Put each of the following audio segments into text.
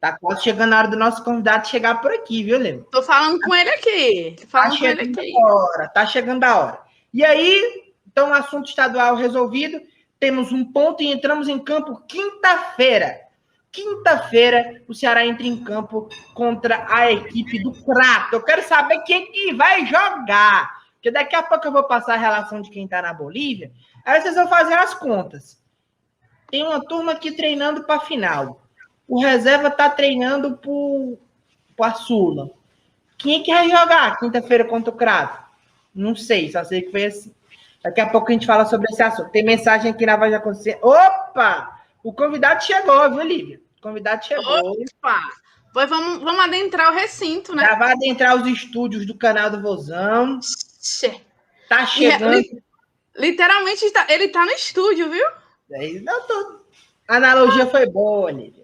Tá quase chegando a hora do nosso convidado chegar por aqui, viu, Lê? Tô falando com ele aqui. Tá chegando a hora. E aí, então, o assunto estadual resolvido. Temos um ponto e entramos em campo quinta-feira. Quinta-feira, o Ceará entra em campo contra a equipe do Crato. Eu quero saber quem que vai jogar. Porque daqui a pouco eu vou passar a relação de quem tá na Bolívia. Aí vocês vão fazer as contas. Tem uma turma aqui treinando para final. O reserva tá treinando para Sula. Quem é que vai jogar quinta-feira contra o Crato? Não sei, só sei que foi assim. Daqui a pouco a gente fala sobre esse assunto. Tem mensagem aqui na voz da consciência. Opa! O convidado chegou, viu, Lívia? O convidado chegou. Opa! Pois vamos adentrar o recinto, né? Já vai adentrar os estúdios do canal do Vozão. Tá chegando. Literalmente, ele tá no estúdio, viu? A analogia foi boa, Lívia.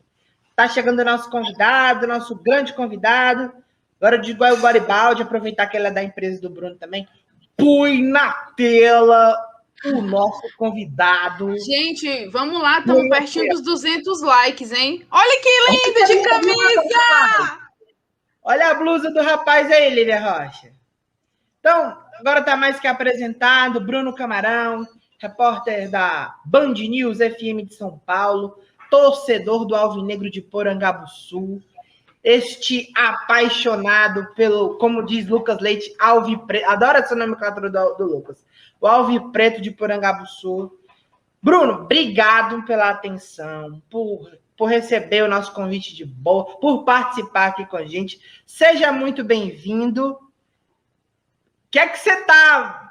Tá chegando o nosso convidado, nosso grande convidado. Agora de igual o Garibaldi, aproveitar que ele é da empresa do Bruno também. Põe na tela o nosso convidado. Gente, vamos lá, estamos pertinho dos 200 likes, hein? Olha que lindo de camisa! Olha a blusa do rapaz aí, Lívia Rocha. Então, agora está mais que apresentado, Bruno Camarão, repórter da Band News FM de São Paulo, torcedor do Alvinegro de Porangabuçu, este apaixonado pelo, como diz Lucas Leite, Alvipreto, adoro essa nomenclatura do Lucas, o Alvipreto de Porangabuçu. Bruno, obrigado pela atenção, por receber o nosso convite de boa, por participar aqui com a gente. Seja muito bem-vindo.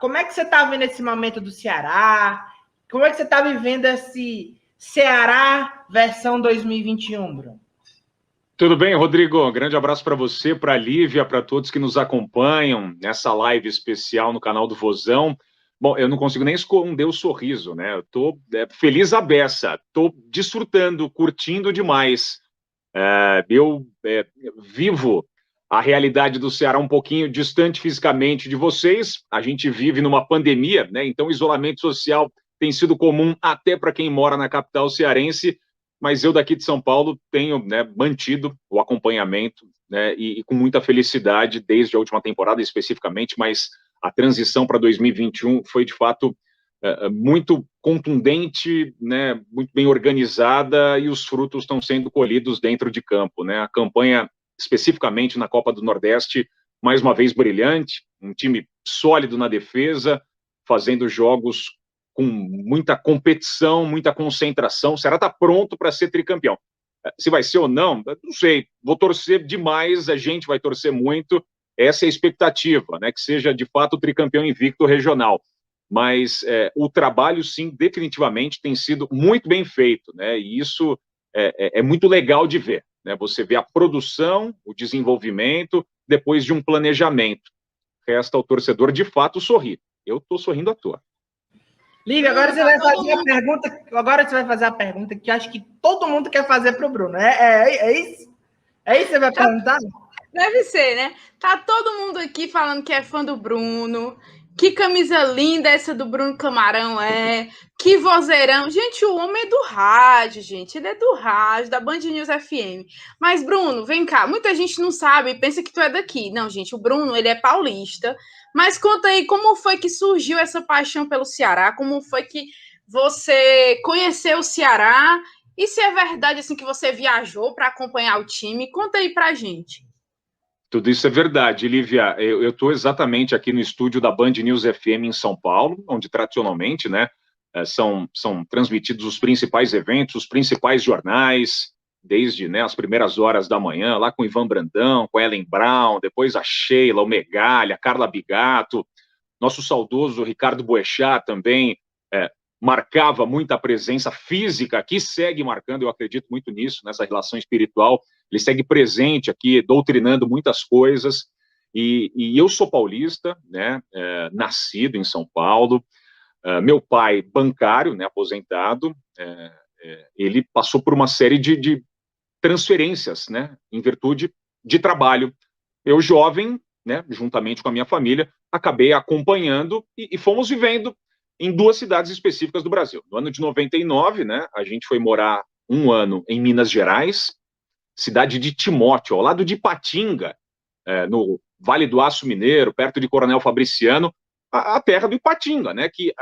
Como é que você está vendo esse momento do Ceará? Como é que você está vivendo esse Ceará versão 2021, Bruno? Tudo bem, Rodrigo? Um grande abraço para você, para a Lívia, para todos que nos acompanham nessa live especial no canal do Vozão. Bom, eu não consigo nem esconder o sorriso, né? Eu estou feliz à beça, estou desfrutando, curtindo demais. Eu vivo a realidade do Ceará um pouquinho distante fisicamente de vocês. A gente vive numa pandemia, né? Então o isolamento social tem sido comum até para quem mora na capital cearense, mas eu daqui de São Paulo tenho, né, mantido o acompanhamento, né, e com muita felicidade desde a última temporada especificamente, mas a transição para 2021 foi de fato muito contundente, né, muito bem organizada, e os frutos estão sendo colhidos dentro de campo, né? A campanha especificamente na Copa do Nordeste, mais uma vez brilhante, um time sólido na defesa, fazendo jogos com muita competição, muita concentração. O Ceará está pronto para ser tricampeão. Se vai ser ou não sei. Vou torcer demais, a gente vai torcer muito. Essa é a expectativa, né? Que seja, de fato, o tricampeão invicto regional. Mas o trabalho, sim, definitivamente tem sido muito bem feito, né? E isso é muito legal de ver, né? Você vê a produção, o desenvolvimento, depois de um planejamento. Resta ao torcedor, de fato, sorrir. Eu estou sorrindo à toa. Lívia, agora você vai fazer a pergunta. Agora você vai fazer a pergunta que acho que todo mundo quer fazer para o Bruno. É isso? É isso que você vai perguntar? Deve ser, né? Tá todo mundo aqui falando que é fã do Bruno. Que camisa linda essa do Bruno Camarão que vozeirão. Gente, o homem é do rádio, gente. Ele é do rádio, da Band News FM. Mas, Bruno, vem cá. Muita gente não sabe, pensa que tu é daqui. Não, gente, o Bruno, ele é paulista. Mas conta aí, como foi que surgiu essa paixão pelo Ceará? Como foi que você conheceu o Ceará? E se é verdade, assim, que você viajou para acompanhar o time? Conta aí pra gente. Tudo isso é verdade, Lívia. Eu estou exatamente aqui no estúdio da Band News FM em São Paulo, onde tradicionalmente, né, são transmitidos os principais eventos, os principais jornais, desde, né, as primeiras horas da manhã, lá com o Ivan Brandão, com a Ellen Brown, depois a Sheila, o Megalha, a Carla Bigato, nosso saudoso Ricardo Boechat também marcava muita presença física, que segue marcando, eu acredito muito nisso, nessa relação espiritual. Ele segue presente aqui, doutrinando muitas coisas, e eu sou paulista, né, nascido em São Paulo. Meu pai, bancário, né, aposentado, ele passou por uma série de transferências, né, em virtude de trabalho. Eu, jovem, né, juntamente com a minha família, acabei acompanhando e fomos vivendo em duas cidades específicas do Brasil. No ano de 99, né, a gente foi morar um ano em Minas Gerais, cidade de Timóteo, ao lado de Ipatinga, no Vale do Aço Mineiro, perto de Coronel Fabriciano, a terra do Ipatinga, né, que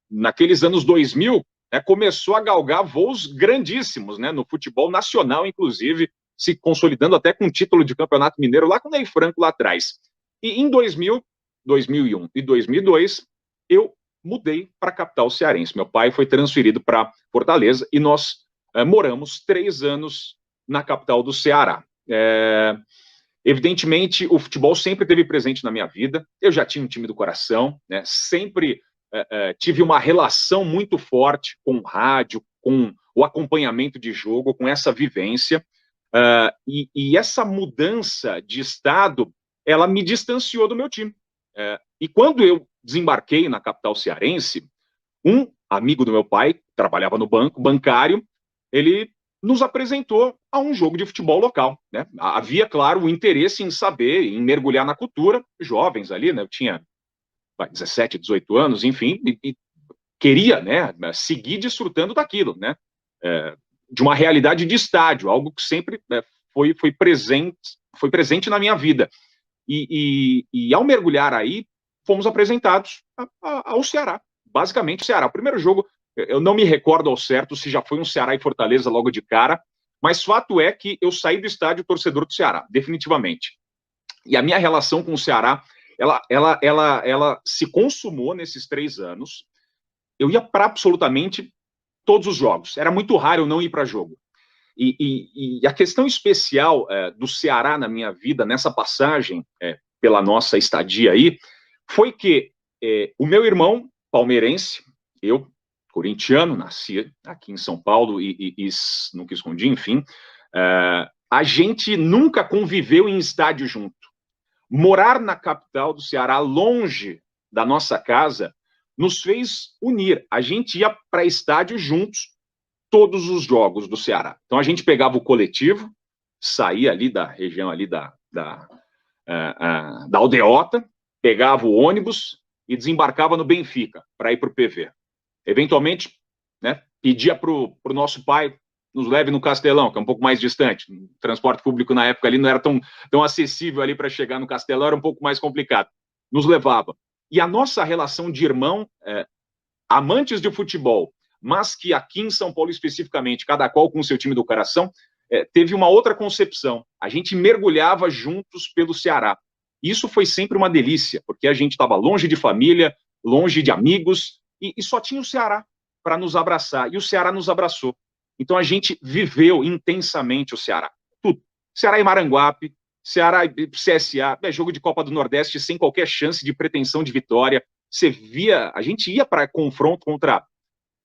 naqueles anos 2000 começou a galgar voos grandíssimos, né, no futebol nacional, inclusive, se consolidando até com o título de campeonato mineiro lá com o Ney Franco lá atrás. E em 2000, 2001 e 2002, eu mudei para a capital cearense. Meu pai foi transferido para Fortaleza e nós moramos 3 anos na capital do Ceará. Evidentemente, o futebol sempre esteve presente na minha vida. Eu já tinha um time do coração, né? Sempre tive uma relação muito forte com o rádio, com o acompanhamento de jogo, com essa vivência. E essa mudança de estado, ela me distanciou do meu time. E quando eu desembarquei na capital cearense, um amigo do meu pai, trabalhava no banco, bancário, ele nos apresentou a um jogo de futebol local, né? Havia, claro, o interesse em saber, em mergulhar na cultura, jovens ali, né? Eu tinha 17, 18 anos, enfim, e queria, né, seguir desfrutando daquilo, né? De uma realidade de estádio, algo que sempre foi presente na minha vida. E ao mergulhar aí, fomos apresentados ao Ceará, basicamente o Ceará. O primeiro jogo, eu não me recordo ao certo se já foi um Ceará e Fortaleza logo de cara, mas fato é que eu saí do estádio torcedor do Ceará, definitivamente. E a minha relação com o Ceará, ela se consumou nesses 3 anos. Eu ia para absolutamente todos os jogos. Era muito raro eu não ir para jogo. E a questão especial do Ceará na minha vida, nessa passagem pela nossa estadia aí, foi que o meu irmão palmeirense, eu, corintiano, nasci aqui em São Paulo e nunca escondi, enfim, a gente nunca conviveu em estádio junto. Morar na capital do Ceará, longe da nossa casa, nos fez unir. A gente ia para estádio juntos, todos os jogos do Ceará. Então a gente pegava o coletivo, saía ali da região ali da Aldeota, pegava o ônibus e desembarcava no Benfica para ir para o PV. Eventualmente, né, pedia para o nosso pai nos leve no Castelão, que é um pouco mais distante. O transporte público na época ali não era tão acessível ali para chegar no Castelão, era um pouco mais complicado. Nos levava. E a nossa relação de irmão, amantes de futebol, mas que aqui em São Paulo especificamente, cada qual com o seu time do coração, teve uma outra concepção. A gente mergulhava juntos pelo Ceará. Isso foi sempre uma delícia, porque a gente estava longe de família, longe de amigos, e só tinha o Ceará para nos abraçar, e o Ceará nos abraçou. Então a gente viveu intensamente o Ceará. Tudo. Ceará e Maranguape, Ceará e CSA, jogo de Copa do Nordeste sem qualquer chance de pretensão de vitória. Você via, a gente ia para confronto contra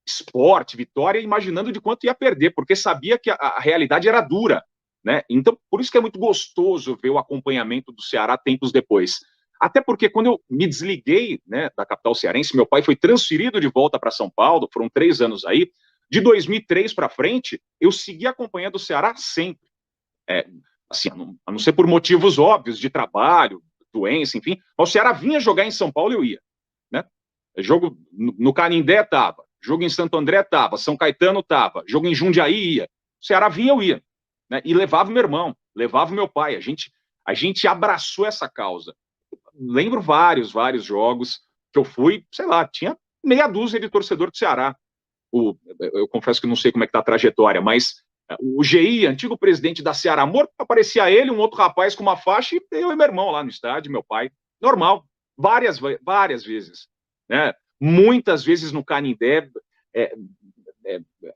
Sport, Vitória, imaginando de quanto ia perder, porque sabia que a realidade era dura, né? Então, por isso que é muito gostoso ver o acompanhamento do Ceará tempos depois. Até porque quando eu me desliguei, né, da capital cearense, meu pai foi transferido de volta para São Paulo, foram 3 anos aí, de 2003 para frente, eu segui acompanhando o Ceará sempre. Assim, a não ser por motivos óbvios, de trabalho, doença, enfim, mas o Ceará vinha jogar em São Paulo, eu ia, né? Jogo no Canindé tava, jogo em Santo André tava, São Caetano tava, jogo em Jundiaí ia, o Ceará vinha, eu ia, né? E levava meu irmão, levava meu pai, a gente abraçou essa causa. Lembro vários jogos que eu fui, sei lá, tinha meia dúzia de torcedor do Ceará. Eu confesso que não sei como é que tá a trajetória, mas o GI, antigo presidente da Ceará Morto, aparecia ele, um outro rapaz com uma faixa, e eu e meu irmão lá no estádio, meu pai, normal, várias vezes, né? Muitas vezes no Canindé,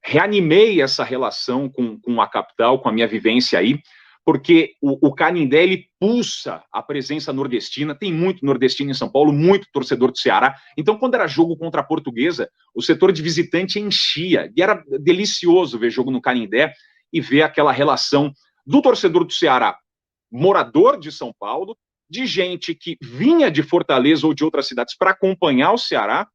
reanimei essa relação com a capital, com a minha vivência aí, porque o Canindé, ele pulsa a presença nordestina, tem muito nordestino em São Paulo, muito torcedor do Ceará, então quando era jogo contra a Portuguesa, o setor de visitante enchia, e era delicioso ver jogo no Canindé e ver aquela relação do torcedor do Ceará, morador de São Paulo, de gente que vinha de Fortaleza ou de outras cidades para acompanhar o Ceará,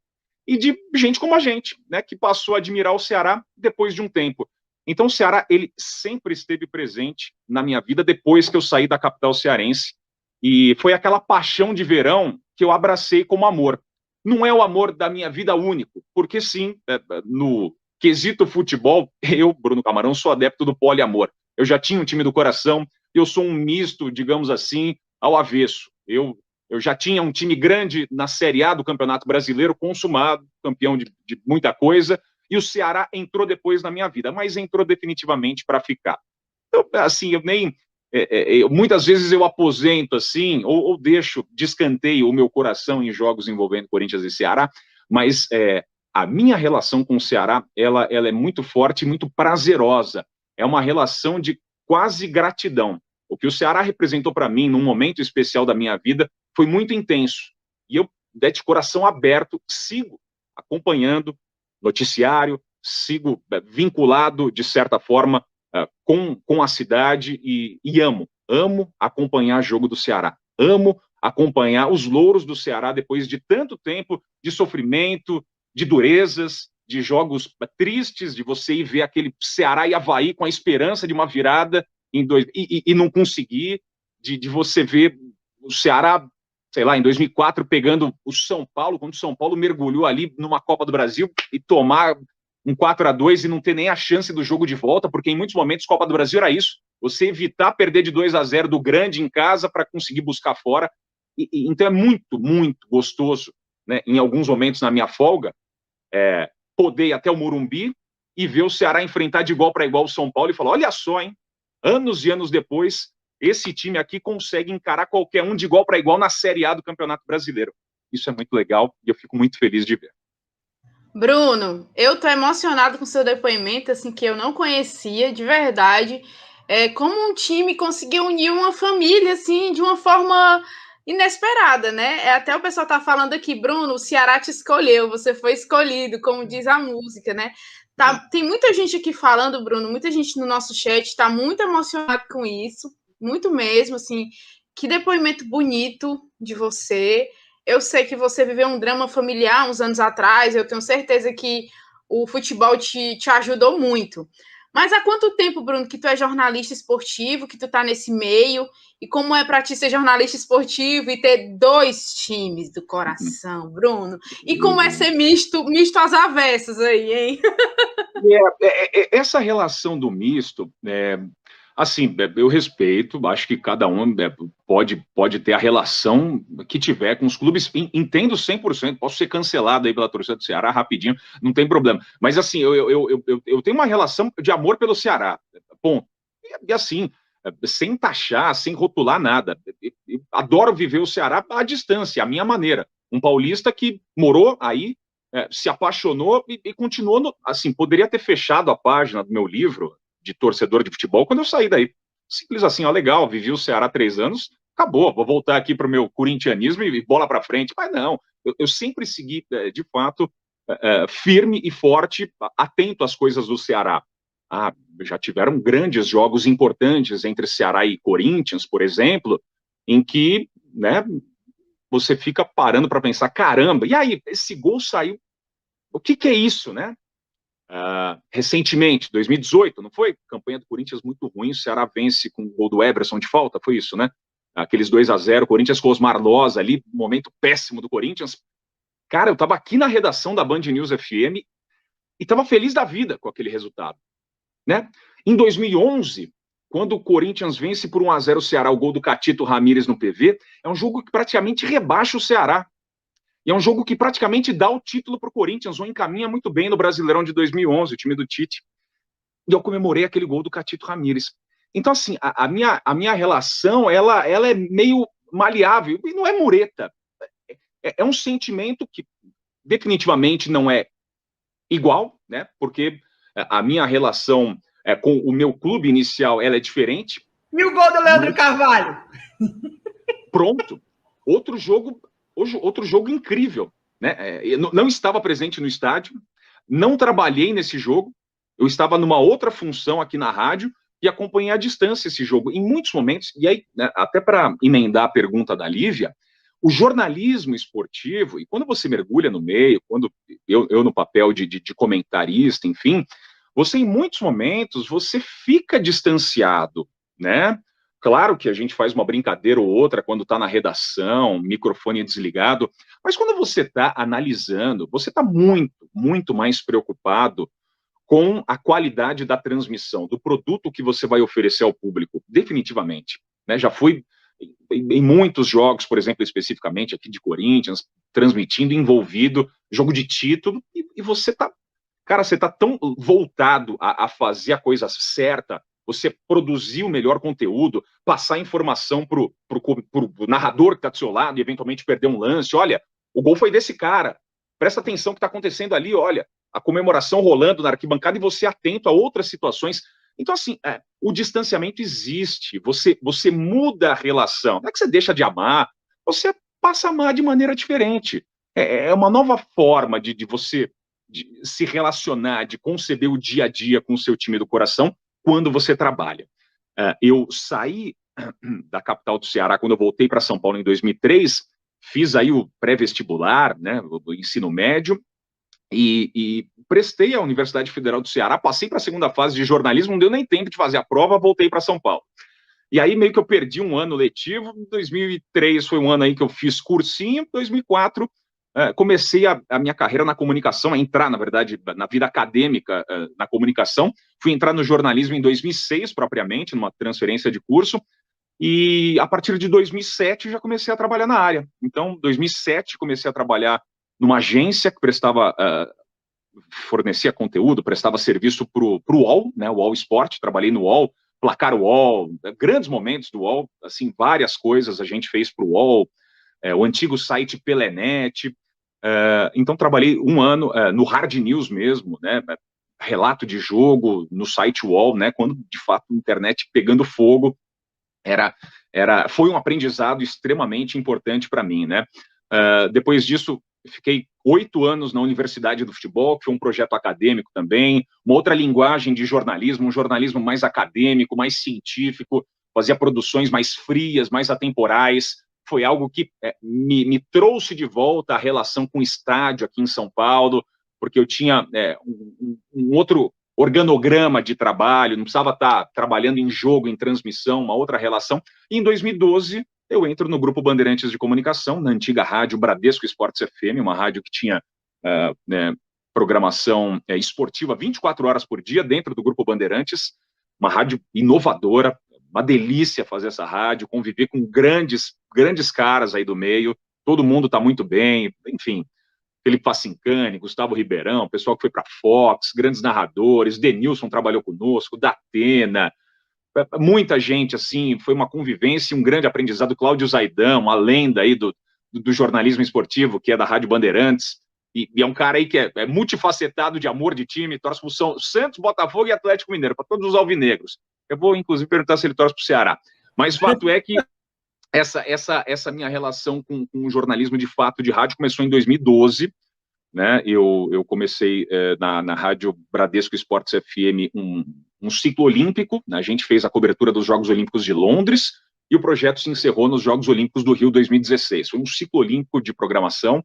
e de gente como a gente, né, que passou a admirar o Ceará depois de um tempo. Então o Ceará, ele sempre esteve presente na minha vida depois que eu saí da capital cearense, e foi aquela paixão de verão que eu abracei como amor. Não é o amor da minha vida único, porque sim, no quesito futebol, eu, Bruno Camarão, sou adepto do poliamor. eu já tinha um time do coração, eu sou um misto, digamos assim, ao avesso. Eu já tinha um time grande na Série A do Campeonato Brasileiro, consumado, campeão de muita coisa, e o Ceará entrou depois na minha vida, mas entrou definitivamente para ficar. Então, assim, eu nem... muitas vezes eu aposento, assim, ou deixo, descanteio o meu coração em jogos envolvendo Corinthians e Ceará, mas a minha relação com o Ceará, ela é muito forte e muito prazerosa. É uma relação de quase gratidão. O que o Ceará representou para mim, num momento especial da minha vida, foi muito intenso. E eu, de coração aberto, sigo acompanhando noticiário, sigo vinculado, de certa forma, com a cidade e amo acompanhar jogo do Ceará. Amo acompanhar os louros do Ceará depois de tanto tempo de sofrimento, de durezas, de jogos tristes, de você ir ver aquele Ceará e Avaí com a esperança de uma virada e não conseguir, de você ver o Ceará, sei lá, em 2004, pegando o São Paulo, quando o São Paulo mergulhou ali numa Copa do Brasil e tomar um 4-2 e não ter nem a chance do jogo de volta, porque em muitos momentos Copa do Brasil era isso, você evitar perder de 2-0 do grande em casa para conseguir buscar fora. Então é muito, muito gostoso, né, em alguns momentos na minha folga, poder ir até o Morumbi e ver o Ceará enfrentar de igual para igual o São Paulo e falar, olha só, hein, anos e anos depois, esse time aqui consegue encarar qualquer um de igual para igual na Série A do Campeonato Brasileiro. Isso é muito legal e eu fico muito feliz de ver. Bruno, eu tô emocionado com seu depoimento, assim, que eu não conhecia, de verdade. Como um time conseguiu unir uma família, assim, de uma forma inesperada, né? Até o pessoal tá falando aqui, Bruno, o Ceará te escolheu, você foi escolhido, como diz a música, né? Tem muita gente aqui falando, Bruno, muita gente no nosso chat tá muito emocionado com isso, muito mesmo, assim, que depoimento bonito de você. Eu sei que você viveu um drama familiar uns anos atrás, eu tenho certeza que o futebol te ajudou muito. Mas há quanto tempo, Bruno, que tu é jornalista esportivo, que tu tá nesse meio, e como é para ti ser jornalista esportivo e ter 2 times do coração, Bruno? E como é ser misto às avessas aí, hein? Essa relação do misto, assim, eu respeito, acho que cada um pode ter a relação que tiver com os clubes, entendo 100%, posso ser cancelado aí pela torcida do Ceará rapidinho, não tem problema, mas assim, eu tenho uma relação de amor pelo Ceará, ponto, e assim, sem taxar, sem rotular nada, eu adoro viver o Ceará à distância, à minha maneira, um paulista que morou aí, se apaixonou e continuou, assim, poderia ter fechado a página do meu livro de torcedor de futebol quando eu saí daí. Simples assim, ó, legal, vivi o Ceará 3 anos, acabou, vou voltar aqui para o meu corintianismo e bola para frente. Mas não, eu sempre segui, de fato, firme e forte, atento às coisas do Ceará. Já tiveram grandes jogos importantes entre Ceará e Corinthians, por exemplo, em que, né, você fica parando para pensar, caramba, e aí, esse gol saiu, o que é isso, né? Recentemente, 2018, não foi? Campanha do Corinthians muito ruim, o Ceará vence com o gol do Everson de falta, foi isso, né? Aqueles 2-0, Corinthians com Osmar Loz ali, momento péssimo do Corinthians. Cara, eu tava aqui na redação da Band News FM e tava feliz da vida com aquele resultado, né? Em 2011, quando o Corinthians vence por 1-0 o Ceará, o gol do Catito Ramírez no PV, é um jogo que praticamente rebaixa o Ceará. E é um jogo que praticamente dá o título para o Corinthians, ou encaminha muito bem no Brasileirão de 2011, o time do Tite. E eu comemorei aquele gol do Catito Ramírez. Então, assim, a minha relação, ela é meio maleável, e não é mureta. É um sentimento que definitivamente não é igual, né? Porque a minha relação com o meu clube inicial, ela é diferente. E o gol do Leandro Carvalho? Pronto. Outro jogo incrível, né? Eu não estava presente no estádio, não trabalhei nesse jogo, eu estava numa outra função aqui na rádio e acompanhei à distância esse jogo. Em muitos momentos, e aí, né, até para emendar a pergunta da Lívia, o jornalismo esportivo, e quando você mergulha no meio, quando eu no papel de comentarista, enfim, você em muitos momentos, você fica distanciado, né? Claro que a gente faz uma brincadeira ou outra quando está na redação, microfone desligado, mas quando você está analisando, você está muito, muito mais preocupado com a qualidade da transmissão, do produto que você vai oferecer ao público, definitivamente. Né? Já fui em muitos jogos, por exemplo, especificamente aqui de Corinthians, transmitindo, envolvido, jogo de título, e você tá, cara, você tá tão voltado a fazer a coisa certa, você produzir o melhor conteúdo, passar informação pro narrador que tá do seu lado e eventualmente perder um lance, olha, o gol foi desse cara, presta atenção o que tá acontecendo ali, olha, a comemoração rolando na arquibancada e você atento a outras situações. Então, assim, o distanciamento existe, você muda a relação, não é que você deixa de amar, você passa a amar de maneira diferente. É uma nova forma de você se relacionar, de conceber o dia a dia com o seu time do coração quando você trabalha. Eu saí da capital do Ceará quando eu voltei para São Paulo em 2003, fiz aí o pré-vestibular, né, o ensino médio, e prestei à Universidade Federal do Ceará, passei para a segunda fase de jornalismo, não deu nem tempo de fazer a prova, voltei para São Paulo. E aí meio que eu perdi um ano letivo, 2003 foi um ano aí que eu fiz cursinho, 2004 comecei a minha carreira na comunicação, a entrar, na verdade, na vida acadêmica na comunicação, fui entrar no jornalismo em 2006, propriamente, numa transferência de curso, e a partir de 2007 já comecei a trabalhar na área. Então, 2007 comecei a trabalhar numa agência que fornecia conteúdo, prestava serviço para o UOL, né, o UOL Esporte, trabalhei no UOL, Placar UOL, grandes momentos do UOL, assim, várias coisas a gente fez para o UOL, o antigo site Pelenet, então trabalhei um ano no Hard News mesmo, né, relato de jogo no site UOL, né, quando de fato a internet pegando fogo, foi um aprendizado extremamente importante para mim, né. Depois disso, fiquei 8 anos na Universidade do Futebol, que foi um projeto acadêmico também, uma outra linguagem de jornalismo, um jornalismo mais acadêmico, mais científico, fazia produções mais frias, mais atemporais, foi algo que me trouxe de volta a relação com o estádio aqui em São Paulo, porque eu tinha um outro organograma de trabalho, não precisava estar trabalhando em jogo, em transmissão, uma outra relação, e em 2012 eu entro no Grupo Bandeirantes de Comunicação, na antiga rádio Bradesco Esportes FM, uma rádio que tinha programação esportiva 24 horas por dia dentro do Grupo Bandeirantes, uma rádio inovadora, uma delícia fazer essa rádio, conviver com grandes caras aí do meio, todo mundo está muito bem, enfim, Felipe Facincani, Gustavo Ribeirão, pessoal que foi para a Fox, grandes narradores, Denilson trabalhou conosco, Datena, muita gente, assim, foi uma convivência, um grande aprendizado, Cláudio Zaidan, uma lenda aí do jornalismo esportivo, que é da Rádio Bandeirantes, e é um cara aí que é multifacetado de amor de time, torce para o Santos, Botafogo e Atlético Mineiro, para todos os alvinegros. Eu vou, inclusive, perguntar se ele torce para o Ceará. Mas o fato é que essa minha relação com o jornalismo de fato de rádio começou em 2012, né? Eu comecei na Rádio Bradesco Esportes FM um ciclo olímpico, né? A gente fez a cobertura dos Jogos Olímpicos de Londres e o projeto se encerrou nos Jogos Olímpicos do Rio 2016. Foi um ciclo olímpico de programação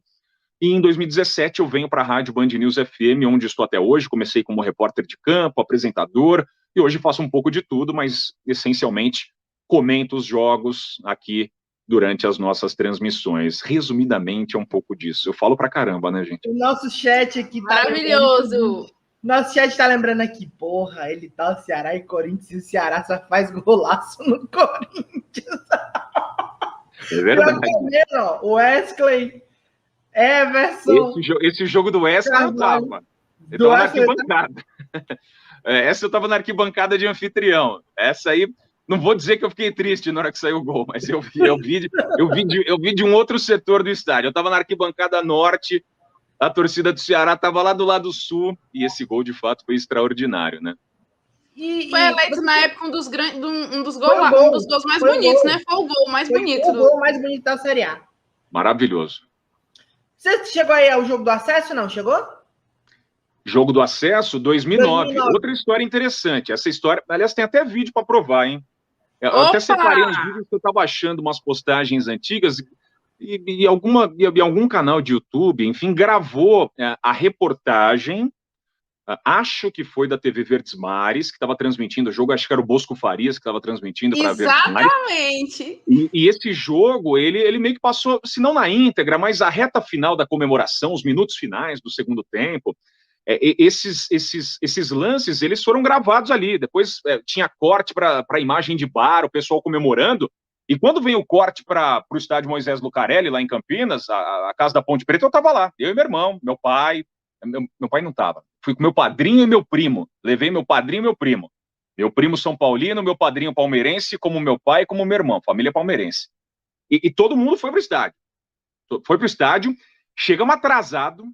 e em 2017 eu venho para a Rádio Band News FM, onde estou até hoje, comecei como repórter de campo, apresentador e hoje faço um pouco de tudo, mas essencialmente comento os jogos aqui durante as nossas transmissões. Resumidamente, é um pouco disso. Eu falo pra caramba, né, gente? O nosso chat aqui tá... Maravilhoso! Nosso chat tá lembrando aqui, porra, ele tá o Ceará e Corinthians, e o Ceará só faz golaço no Corinthians. É verdade. O Wesley, Everson... Esse jogo do Wesley eu tava. Eu tava na arquibancada. Essa eu tava na arquibancada de anfitrião. Essa aí... Não vou dizer que eu fiquei triste na hora que saiu o gol, mas eu vi de um outro setor do estádio. Eu estava na arquibancada norte, a torcida do Ceará estava lá do lado sul, e esse gol, de fato, foi extraordinário, né? Foi eleito na época um dos gols mais bonitos, né? Foi o gol mais bonito. O gol mais bonito da Série A. Maravilhoso. Você chegou aí ao jogo do acesso, não? Chegou? Jogo do acesso, 2009. Outra história interessante. Essa história, aliás, tem até vídeo para provar, hein? Eu até separei uns vídeos que eu estava achando umas postagens antigas e algum canal de YouTube, enfim, gravou a reportagem, acho que foi da TV Verdes Mares, que estava transmitindo o jogo, acho que era o Bosco Farias que estava transmitindo para a Verdes Mares. Exatamente! E esse jogo, ele meio que passou, se não na íntegra, mas a reta final da comemoração, os minutos finais do segundo tempo, esses lances, eles foram gravados ali, depois tinha corte para a imagem de bar, o pessoal comemorando, e quando veio o corte para o estádio Moisés Lucarelli, lá em Campinas, a casa da Ponte Preta, eu estava lá, eu e meu irmão, meu pai não estava, fui com meu padrinho e meu primo, levei meu padrinho e meu primo São Paulino, meu padrinho palmeirense, como meu pai e como meu irmão, família palmeirense, e todo mundo foi para o estádio, chegamos atrasado.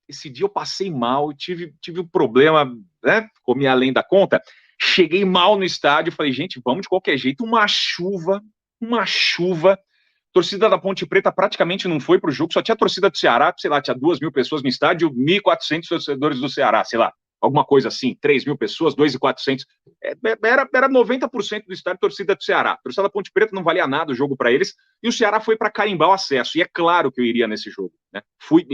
Esse dia eu passei mal, tive um problema, né? Comi além da conta. Cheguei mal no estádio, falei, gente, vamos de qualquer jeito. Uma chuva. Torcida da Ponte Preta praticamente não foi pro jogo, só tinha torcida do Ceará, sei lá, tinha 2.000 pessoas no estádio, 1.400 torcedores do Ceará, sei lá, alguma coisa assim, 3.000 pessoas, 2.400. Era 90% do estádio torcida do Ceará. A torcida da Ponte Preta não valia nada o jogo para eles, e o Ceará foi para carimbar o acesso, e é claro que eu iria nesse jogo, né? Fui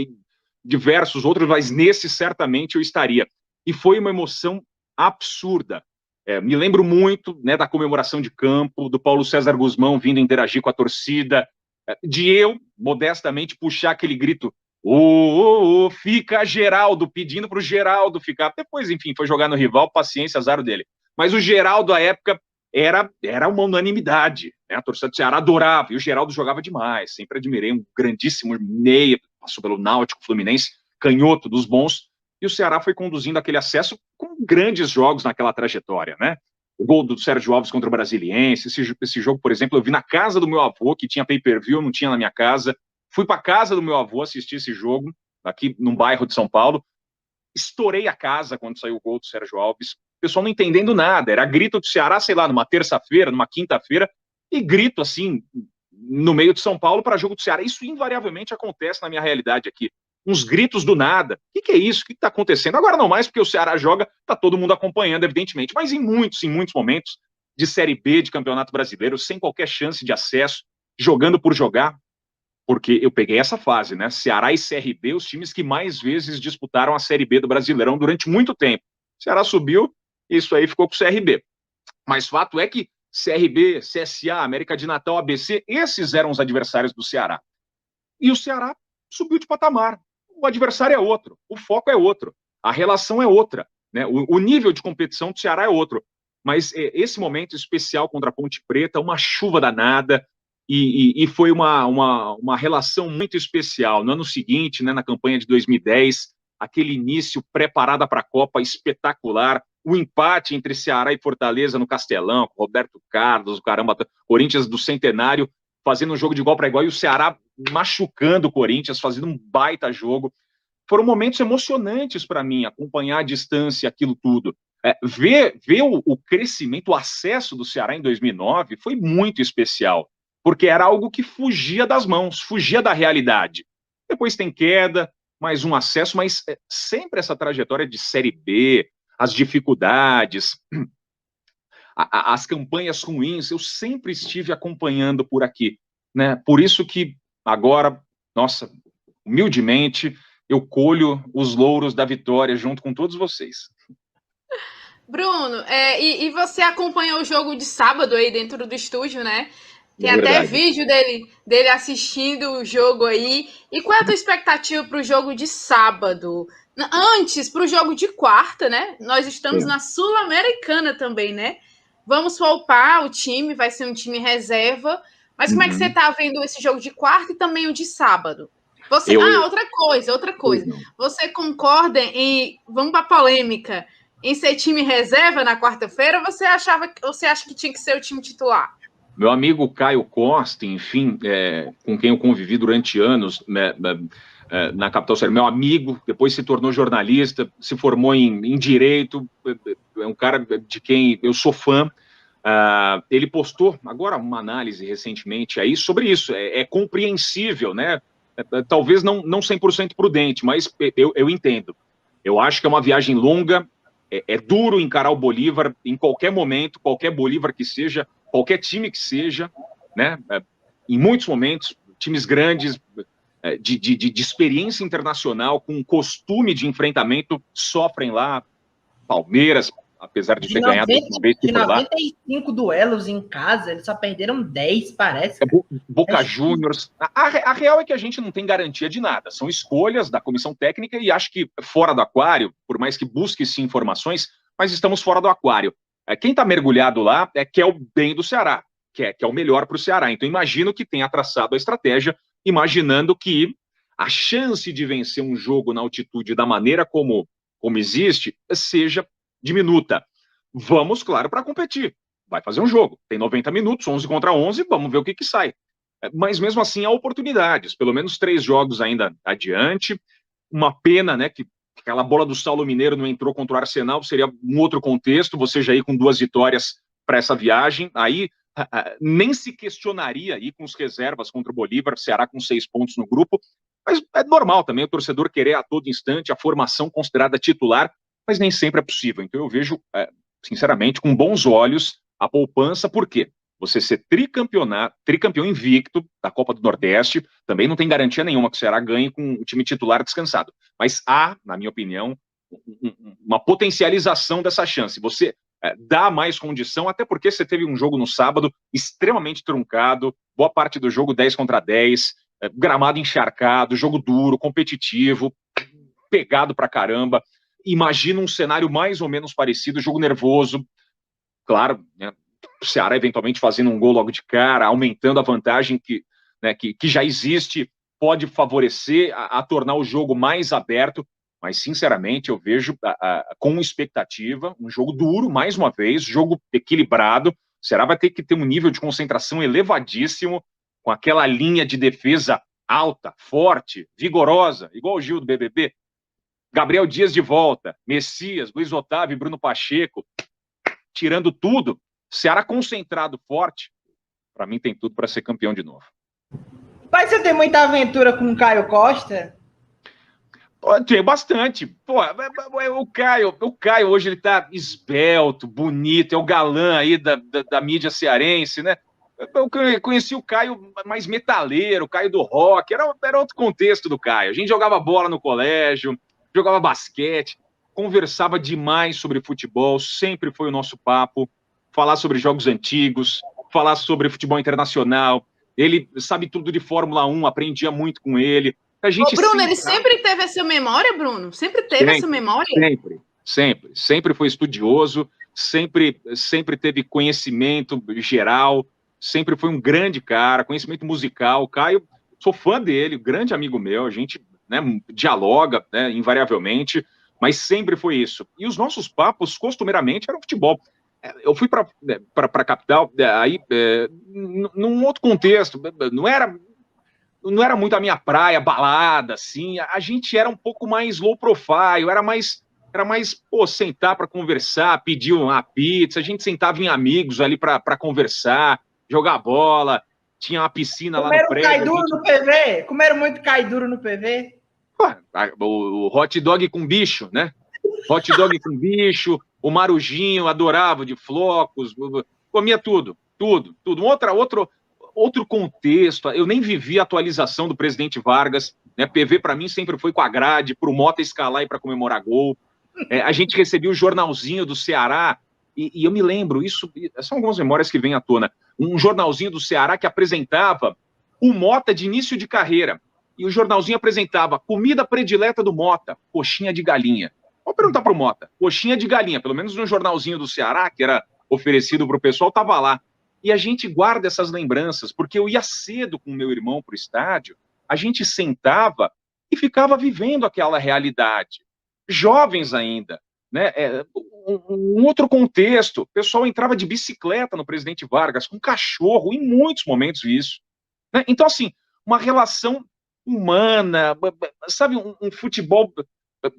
diversos outros, mas nesse certamente eu estaria. E foi uma emoção absurda. Me lembro muito, né, da comemoração de campo, do Paulo César Guzmão vindo interagir com a torcida, de eu, modestamente, puxar aquele grito, fica Geraldo, pedindo para o Geraldo ficar. Depois, enfim, foi jogar no rival, paciência, azar dele. Mas o Geraldo, à época, era uma unanimidade, né? A torcida do Ceará adorava, e o Geraldo jogava demais, sempre admirei, um grandíssimo meia, passou pelo Náutico, Fluminense, canhoto dos bons, e o Ceará foi conduzindo aquele acesso com grandes jogos naquela trajetória, né? O gol do Sérgio Alves contra o Brasiliense, esse jogo, por exemplo, eu vi na casa do meu avô, que tinha pay-per-view, não tinha na minha casa, fui para casa do meu avô assistir esse jogo, aqui num bairro de São Paulo, estourei a casa quando saiu o gol do Sérgio Alves, o pessoal não entendendo nada, era grito do Ceará, sei lá, numa terça-feira, numa quinta-feira, e grito assim, no meio de São Paulo para jogo do Ceará. Isso invariavelmente acontece na minha realidade aqui. Uns gritos do nada. O que é isso? O que está acontecendo? Agora não mais, porque o Ceará joga, está todo mundo acompanhando, evidentemente, mas em muitos momentos de Série B de Campeonato Brasileiro, sem qualquer chance de acesso, jogando por jogar, porque eu peguei essa fase, né? Ceará e CRB, os times que mais vezes disputaram a Série B do Brasileirão durante muito tempo. O Ceará subiu, isso aí ficou com o CRB. Mas fato é que CRB, CSA, América de Natal, ABC, esses eram os adversários do Ceará. E o Ceará subiu de patamar. O adversário é outro, o foco é outro, a relação é outra, né? O nível de competição do Ceará é outro. Mas esse momento especial contra a Ponte Preta, uma chuva danada, e foi uma relação muito especial. No ano seguinte, né, na campanha de 2010, aquele início preparada para a Copa espetacular, o empate entre Ceará e Fortaleza no Castelão, com Roberto Carlos, o caramba, Corinthians do Centenário, fazendo um jogo de igual para igual, e o Ceará machucando o Corinthians, fazendo um baita jogo. Foram momentos emocionantes para mim, acompanhar à distância aquilo tudo. Ver o crescimento, o acesso do Ceará em 2009 foi muito especial, porque era algo que fugia das mãos, fugia da realidade. Depois tem queda, mais um acesso, mas sempre essa trajetória de Série B, as dificuldades, as campanhas ruins, eu sempre estive acompanhando por aqui, né? Por isso que agora, nossa, humildemente, eu colho os louros da vitória junto com todos vocês. Bruno, e você acompanhou o jogo de sábado aí dentro do estúdio, né? Tem até vídeo dele assistindo o jogo aí. E qual é a tua expectativa para o jogo de sábado? Antes, para o jogo de quarta, né? Nós estamos na Sul-Americana também, né? Vamos poupar o time, vai ser um time reserva. Mas como é que você está vendo esse jogo de quarta e também o de sábado? Outra coisa. Você concorda em... Vamos para a polêmica. Em ser time reserva na quarta-feira, ou você acha que tinha que ser o time titular? Meu amigo Caio Costa, enfim, com quem eu convivi durante anos na capital sérbia, meu amigo, depois se tornou jornalista, se formou em Direito, é um cara de quem eu sou fã. Ele postou agora uma análise recentemente aí sobre isso. É compreensível, né? Talvez não 100% prudente, mas eu entendo. Eu acho que é uma viagem longa, é duro encarar o Bolívar em qualquer momento, qualquer Bolívar que seja, qualquer time que seja, né? Em muitos momentos, times grandes, de experiência internacional, com costume de enfrentamento, sofrem lá. Palmeiras, apesar de ter ganhado uma vez de 95 duelos em casa, eles só perderam 10, parece. Boca Juniors. A real é que a gente não tem garantia de nada. São escolhas da comissão técnica e acho que fora do aquário, por mais que busque-se informações, mas estamos fora do aquário. Quem está mergulhado lá quer o bem do Ceará, quer o melhor para o Ceará. Então, imagino que tenha traçado a estratégia, imaginando que a chance de vencer um jogo na altitude da maneira como existe seja diminuta. Vamos, claro, para competir. Vai fazer um jogo. Tem 90 minutos, 11 contra 11, vamos ver o que sai. Mas, mesmo assim, há oportunidades. Pelo menos 3 jogos ainda adiante. Uma pena, né, que aquela bola do Saulo Mineiro não entrou contra o Arsenal, seria um outro contexto, você já ir com 2 vitórias para essa viagem. Aí, nem se questionaria ir com os reservas contra o Bolívar, Ceará com 6 pontos no grupo. Mas é normal também o torcedor querer a todo instante a formação considerada titular, mas nem sempre é possível. Então eu vejo, sinceramente, com bons olhos a poupança. Por quê? Você ser tricampeão invicto da Copa do Nordeste, também não tem garantia nenhuma que o Ceará ganhe com o time titular descansado. Mas há, na minha opinião, uma potencialização dessa chance. Você dá mais condição, até porque você teve um jogo no sábado extremamente truncado, boa parte do jogo 10 contra 10, gramado encharcado, jogo duro, competitivo, pegado pra caramba. Imagina um cenário mais ou menos parecido, jogo nervoso, claro, né, o Ceará eventualmente fazendo um gol logo de cara, aumentando a vantagem que já existe, pode favorecer a tornar o jogo mais aberto, mas sinceramente eu vejo com expectativa, um jogo duro, mais uma vez, jogo equilibrado. O Ceará vai ter que ter um nível de concentração elevadíssimo, com aquela linha de defesa alta, forte, vigorosa, igual o Gil do BBB, Gabriel Dias de volta, Messias, Luiz Otávio e Bruno Pacheco, tirando tudo, Ceará concentrado, forte, para mim tem tudo para ser campeão de novo. Mas você tem muita aventura com o Caio Costa? Tem bastante. Pô, o Caio hoje ele tá esbelto, bonito, é o galã aí da mídia cearense, né? Eu conheci o Caio mais metaleiro, o Caio do rock, era outro contexto do Caio. A gente jogava bola no colégio, jogava basquete, conversava demais sobre futebol, sempre foi o nosso papo, falar sobre jogos antigos, falar sobre futebol internacional. Ele sabe tudo de Fórmula 1, aprendia muito com ele. Bruno, ele sempre teve essa memória, Bruno? Sempre teve essa memória? Sempre foi estudioso, sempre teve conhecimento geral, sempre foi um grande cara, conhecimento musical. Caio, sou fã dele, grande amigo meu, a gente, né, dialoga, né, invariavelmente, mas sempre foi isso. E os nossos papos, costumeiramente, eram futebol. Eu fui para a capital, aí, num outro contexto, não era muito a minha praia, balada, assim, a gente era um pouco mais low profile, era mais sentar para conversar, pedir uma pizza, a gente sentava em amigos ali para conversar, jogar bola, tinha uma piscina lá no prédio. Cai duro no PV? Comeram muito cai duro no PV? O hot dog com bicho, né? Hot dog com bicho, o marujinho, adorava de flocos, comia tudo. Outro contexto, eu nem vivi a atualização do presidente Vargas, né? PV para mim sempre foi com a grade, pro Mota escalar e para comemorar gol. A gente recebia o jornalzinho do Ceará, e eu me lembro, isso são algumas memórias que vêm à tona, um jornalzinho do Ceará que apresentava o Mota de início de carreira, e o jornalzinho apresentava comida predileta do Mota, coxinha de galinha. Vou perguntar pro Mota, coxinha de galinha, pelo menos no jornalzinho do Ceará, que era oferecido pro pessoal, estava lá. E a gente guarda essas lembranças, porque eu ia cedo com meu irmão pro estádio, a gente sentava e ficava vivendo aquela realidade. Jovens ainda, né? Um outro contexto, o pessoal entrava de bicicleta no presidente Vargas, com cachorro, em muitos momentos isso. Né? Então, assim, uma relação humana, sabe, um futebol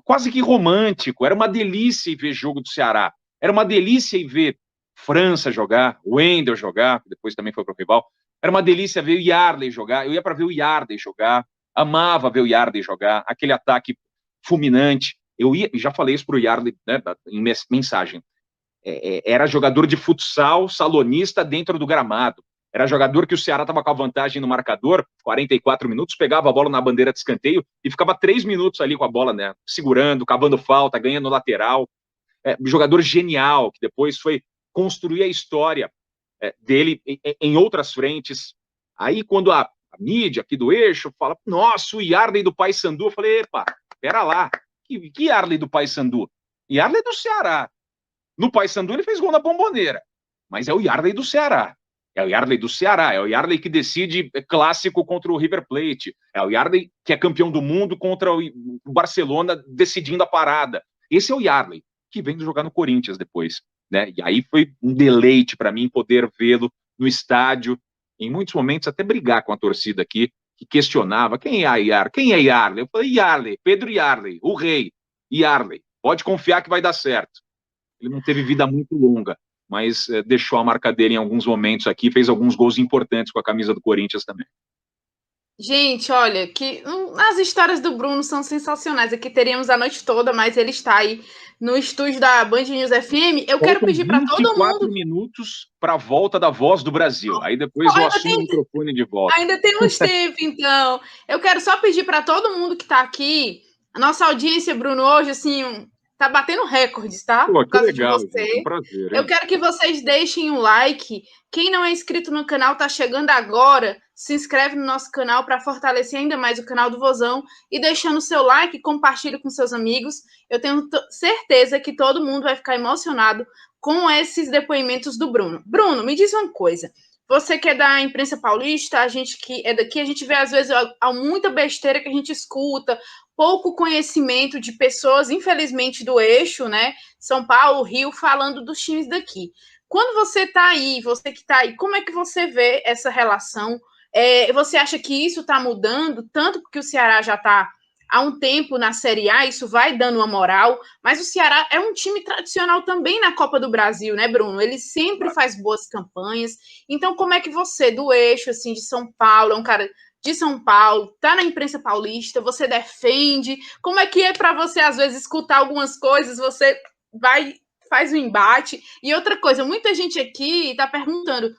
quase que romântico, era uma delícia ver jogo do Ceará, era uma delícia ver França jogar, Wendel jogar, depois também foi pro rival, era uma delícia ver o Yarley jogar, eu ia para ver o Yarley jogar, amava ver o Yarley jogar, aquele ataque fulminante, já falei isso pro Yarley, né, em mensagem, era jogador de futsal, salonista dentro do gramado, era jogador que o Ceará estava com a vantagem no marcador, 44 minutos, pegava a bola na bandeira de escanteio e ficava 3 minutos ali com a bola, né, segurando, cavando falta, ganhando lateral. jogador genial, que depois foi construir a história dele em outras frentes. Aí, quando a mídia aqui do Eixo fala, nossa, o Yarley do Paysandu, eu falei, epa, pera lá, que Yarley do Paysandu? Yarley do Ceará. No Paysandu ele fez gol na Bomboneira, mas é o Yarley do Ceará. É o Yarley do Ceará, é o Yarley que decide clássico contra o River Plate, é o Yarley que é campeão do mundo contra o Barcelona decidindo a parada. Esse é o Yarley, que vem jogar no Corinthians depois, né? E aí foi um deleite para mim poder vê-lo no estádio, em muitos momentos até brigar com a torcida aqui, que questionava, quem é Yarley? Eu falei, Yarley, Pedro Yarley, o rei, Yarley, pode confiar que vai dar certo. Ele não teve vida muito longa, mas deixou a marca dele em alguns momentos aqui, fez alguns gols importantes com a camisa do Corinthians também. Gente, olha, que as histórias do Bruno são sensacionais. Aqui teríamos a noite toda, mas ele está aí no estúdio da Band News FM. Eu quero pedir para todo mundo... 24 minutos para a volta da Voz do Brasil. Aí depois eu assumo o microfone de volta. Ainda temos tempo, então. Eu quero só pedir para todo mundo que está aqui, a nossa audiência, Bruno, hoje, assim... Tá batendo recordes, tá? Pô, por causa legal, de você. Gente, um prazer, eu quero que vocês deixem um like. Quem não é inscrito no canal, tá chegando agora. Se inscreve no nosso canal para fortalecer ainda mais o canal do Vozão. E deixando o seu like, compartilhe com seus amigos. Eu tenho certeza que todo mundo vai ficar emocionado com esses depoimentos do Bruno. Bruno, me diz uma coisa. Você que é da imprensa paulista, a gente que é daqui, a gente vê às vezes há muita besteira que a gente escuta, pouco conhecimento de pessoas, infelizmente, do eixo, né? São Paulo, Rio, falando dos times daqui. Quando você está aí, você que está aí, como é que você vê essa relação? Você acha que isso está mudando, tanto porque o Ceará já está há um tempo na Série A, isso vai dando uma moral, mas o Ceará é um time tradicional também na Copa do Brasil, né, Bruno? Ele sempre faz boas campanhas. Então, como é que você, do eixo, assim, de São Paulo, é um cara de São Paulo, tá na imprensa paulista, você defende? Como é que é para você, às vezes, escutar algumas coisas, você vai, faz um embate? E outra coisa, muita gente aqui tá perguntando,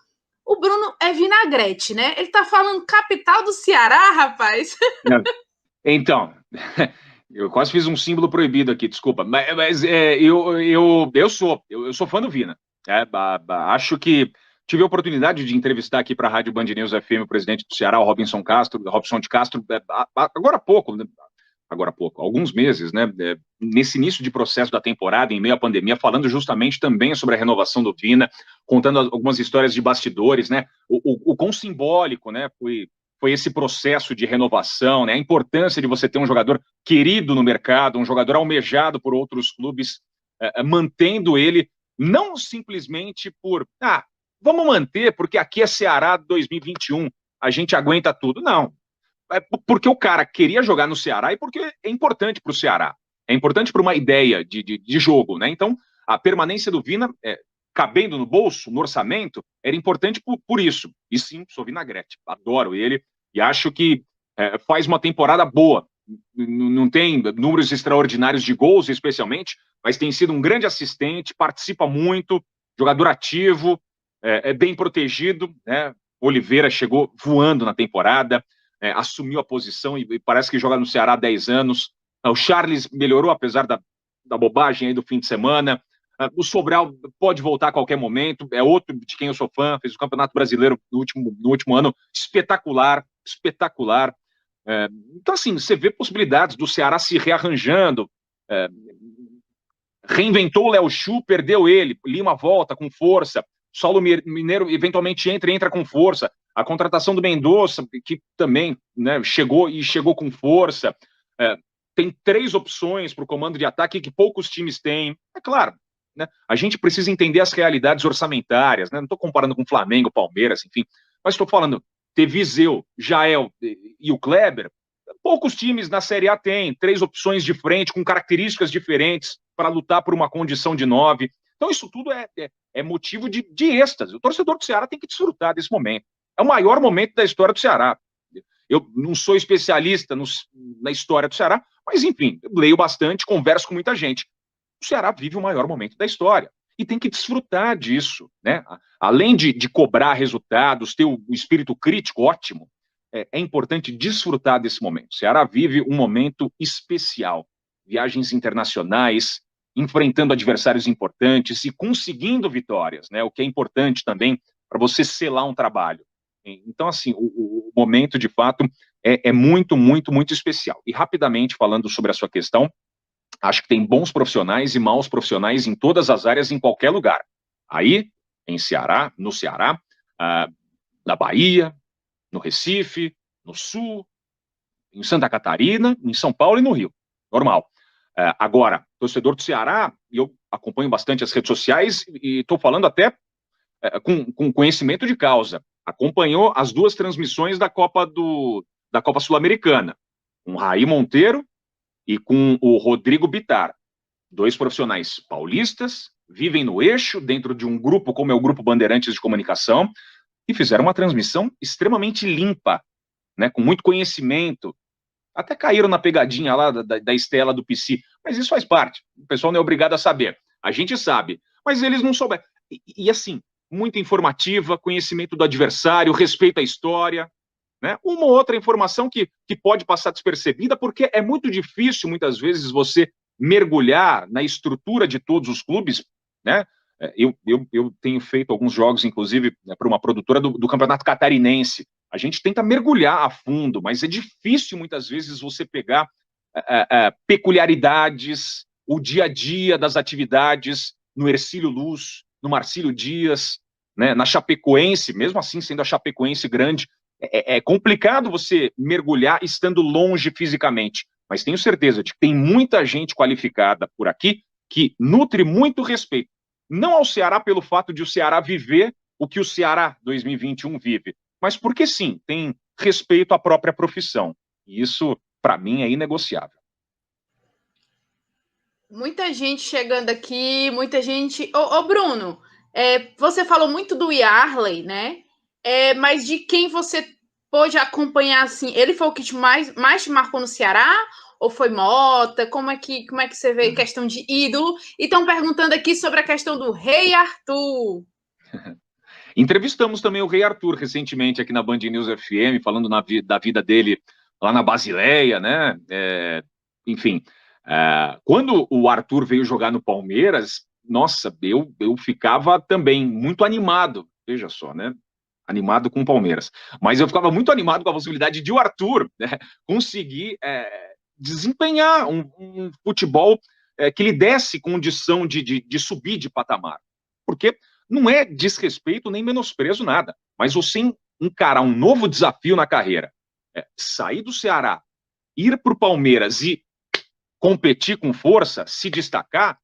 o Bruno é vinagrete, né? Ele tá falando capital do Ceará, rapaz. Então, eu quase fiz um símbolo proibido aqui, desculpa, mas eu sou fã do Vina. Acho que tive a oportunidade de entrevistar aqui para a Rádio Band News FM o presidente do Ceará, o Robson de Castro, agora há pouco, alguns meses, né, nesse início de processo da temporada, em meio à pandemia, falando justamente também sobre a renovação do Vina, contando algumas histórias de bastidores, né, o quão simbólico, né, foi esse processo de renovação, né, a importância de você ter um jogador querido no mercado, um jogador almejado por outros clubes, mantendo ele, não simplesmente por, vamos manter, porque aqui é Ceará 2021, a gente aguenta tudo. Não, porque o cara queria jogar no Ceará e porque é importante para o Ceará, é importante para uma ideia de jogo, né? Então, a permanência do Vina, cabendo no bolso, no orçamento, era importante por isso. E sim, sou vinagrete, adoro ele e acho que faz uma temporada boa. Não tem números extraordinários de gols, especialmente, mas tem sido um grande assistente, participa muito, jogador ativo, é bem protegido, né? Oliveira chegou voando na temporada, assumiu a posição e parece que joga no Ceará há 10 anos. O Charles melhorou, apesar da bobagem aí do fim de semana. O Sobral pode voltar a qualquer momento, é outro de quem eu sou fã, fez o Campeonato Brasileiro no último ano, espetacular. Então, assim, você vê possibilidades do Ceará se rearranjando, reinventou o Léo Chu, perdeu ele, Lima volta com força, Saulo Mineiro eventualmente entra com força, a contratação do Mendonça, que também, né, chegou com força, tem 3 opções para o comando de ataque que poucos times têm, é claro, né, a gente precisa entender as realidades orçamentárias, né, não estou comparando com Flamengo, Palmeiras, enfim, mas estou falando, ter Viseu, Jael e o Kleber, poucos times na Série A têm 3 opções de frente, com características diferentes, para lutar por uma condição de 9. Então, isso tudo é motivo de êxtase. O torcedor do Ceará tem que desfrutar desse momento. É o maior momento da história do Ceará. Eu não sou especialista na história do Ceará, mas, enfim, leio bastante, converso com muita gente. O Ceará vive o maior momento da história e tem que desfrutar disso, né? Além de cobrar resultados, ter o espírito crítico ótimo, é importante desfrutar desse momento. O Ceará vive um momento especial. Viagens internacionais, enfrentando adversários importantes e conseguindo vitórias, né? O que é importante também para você selar um trabalho. Então, assim, o momento, de fato, é muito, muito, muito especial. E, rapidamente, falando sobre a sua questão, acho que tem bons profissionais e maus profissionais em todas as áreas, em qualquer lugar. Aí, no Ceará, na Bahia, no Recife, no Sul, em Santa Catarina, em São Paulo e no Rio. Normal. Agora, torcedor do Ceará, e eu acompanho bastante as redes sociais e estou falando até com conhecimento de causa. Acompanhou as 2 transmissões da Copa Sul-Americana, com o Raí Monteiro e com o Rodrigo Bittar. 2 profissionais paulistas, vivem no eixo, dentro de um grupo como é o Grupo Bandeirantes de Comunicação, e fizeram uma transmissão extremamente limpa, né, com muito conhecimento. Até caíram na pegadinha lá da Estela do PC, mas isso faz parte. O pessoal não é obrigado a saber. A gente sabe, mas eles não souberam. E assim, muito informativa, conhecimento do adversário, respeito à história, né? Uma ou outra informação que pode passar despercebida, porque é muito difícil, muitas vezes, você mergulhar na estrutura de todos os clubes, né? Eu tenho feito alguns jogos, inclusive, né, para uma produtora do Campeonato Catarinense. A gente tenta mergulhar a fundo, mas é difícil, muitas vezes, você pegar peculiaridades, o dia a dia das atividades no Hercílio Luz, no Marcílio Dias, né, na Chapecoense, mesmo assim sendo a Chapecoense grande, é complicado você mergulhar estando longe fisicamente, mas tenho certeza de que tem muita gente qualificada por aqui que nutre muito respeito, não ao Ceará pelo fato de o Ceará viver o que o Ceará 2021 vive, mas porque sim, tem respeito à própria profissão. E isso, para mim, é inegociável. Muita gente chegando aqui, muita gente... Ô Bruno, você falou muito do Yarley, né? Mas de quem você pôde acompanhar, assim, ele foi o que mais te marcou no Ceará? Ou foi Mota? Como é que você vê questão de ídolo? E estão perguntando aqui sobre a questão do Rei Arthur. Entrevistamos também o Rei Arthur recentemente aqui na Band News FM, falando da vida dele lá na Basileia, né? Enfim, quando o Arthur veio jogar no Palmeiras, nossa, eu ficava também muito animado, veja só, né? Animado com o Palmeiras. Mas eu ficava muito animado com a possibilidade de o Arthur, né, conseguir desempenhar um futebol que lhe desse condição de subir de patamar. Porque não é desrespeito nem menosprezo nada, mas você encarar um novo desafio na carreira, sair do Ceará, ir para o Palmeiras e competir com força, se destacar,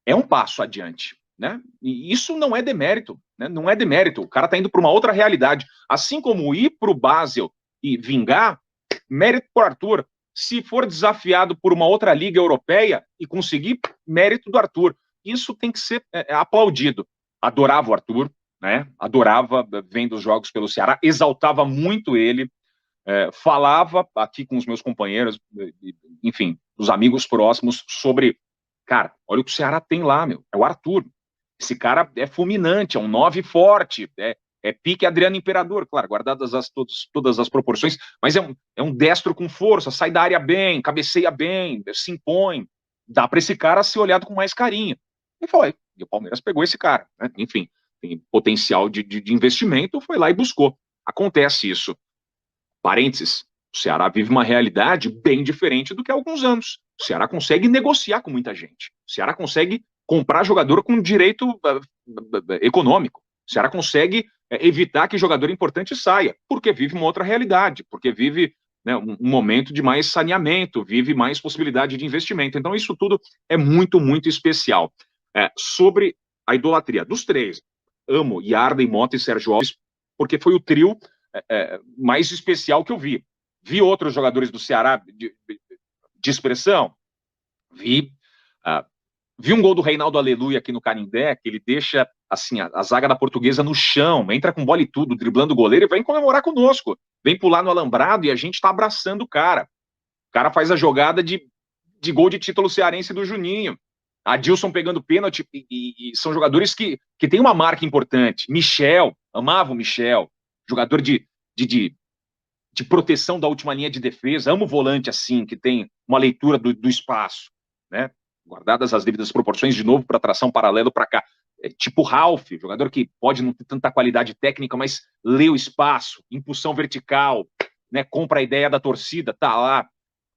é um passo adiante, né? E isso não é demérito, né? Não é demérito. O cara está indo para uma outra realidade. Assim como ir para o Basel e vingar, mérito para o Arthur. Se for desafiado por uma outra liga europeia e conseguir, mérito do Arthur. Isso tem que ser aplaudido. Adorava o Arthur, né? Adorava vendo os jogos pelo Ceará, exaltava muito ele, falava aqui com os meus companheiros, enfim, os amigos próximos, sobre, cara, olha o que o Ceará tem lá, meu, é o Arthur. Esse cara é fulminante, é um 9 forte, é pique Adriano Imperador, claro, guardadas todas as proporções, mas é um destro com força, sai da área bem, cabeceia bem, se impõe, dá para esse cara ser olhado com mais carinho. E foi, e o Palmeiras pegou esse cara, né? Enfim, tem potencial de investimento, foi lá e buscou. Acontece isso. Parênteses, o Ceará vive uma realidade bem diferente do que há alguns anos. O Ceará consegue negociar com muita gente. O Ceará consegue comprar jogador com direito econômico. O Ceará consegue evitar que jogador importante saia, porque vive uma outra realidade, porque vive, né, um momento de mais saneamento, vive mais possibilidade de investimento. Então isso tudo é muito, muito especial. Sobre a idolatria dos três, amo Yarley, Mota e Sérgio Alves, porque foi o trio mais especial que eu vi. Vi outros jogadores do Ceará de expressão, vi um gol do Reinaldo Aleluia aqui no Canindé, que ele deixa assim, a zaga da Portuguesa no chão, entra com bola e tudo, driblando o goleiro e vem comemorar conosco, vem pular no alambrado e a gente tá abraçando o cara. O cara faz a jogada de gol de título cearense do Juninho. Adilson pegando pênalti, e são jogadores que têm uma marca importante. Michel, amava o Michel, jogador de proteção da última linha de defesa, amo o volante assim, que tem uma leitura do espaço, né? guardadas as devidas proporções, de novo, para tração paralelo para cá. Tipo Ralf, jogador que pode não ter tanta qualidade técnica, mas lê o espaço, impulsão vertical, né, compra a ideia da torcida, tá lá,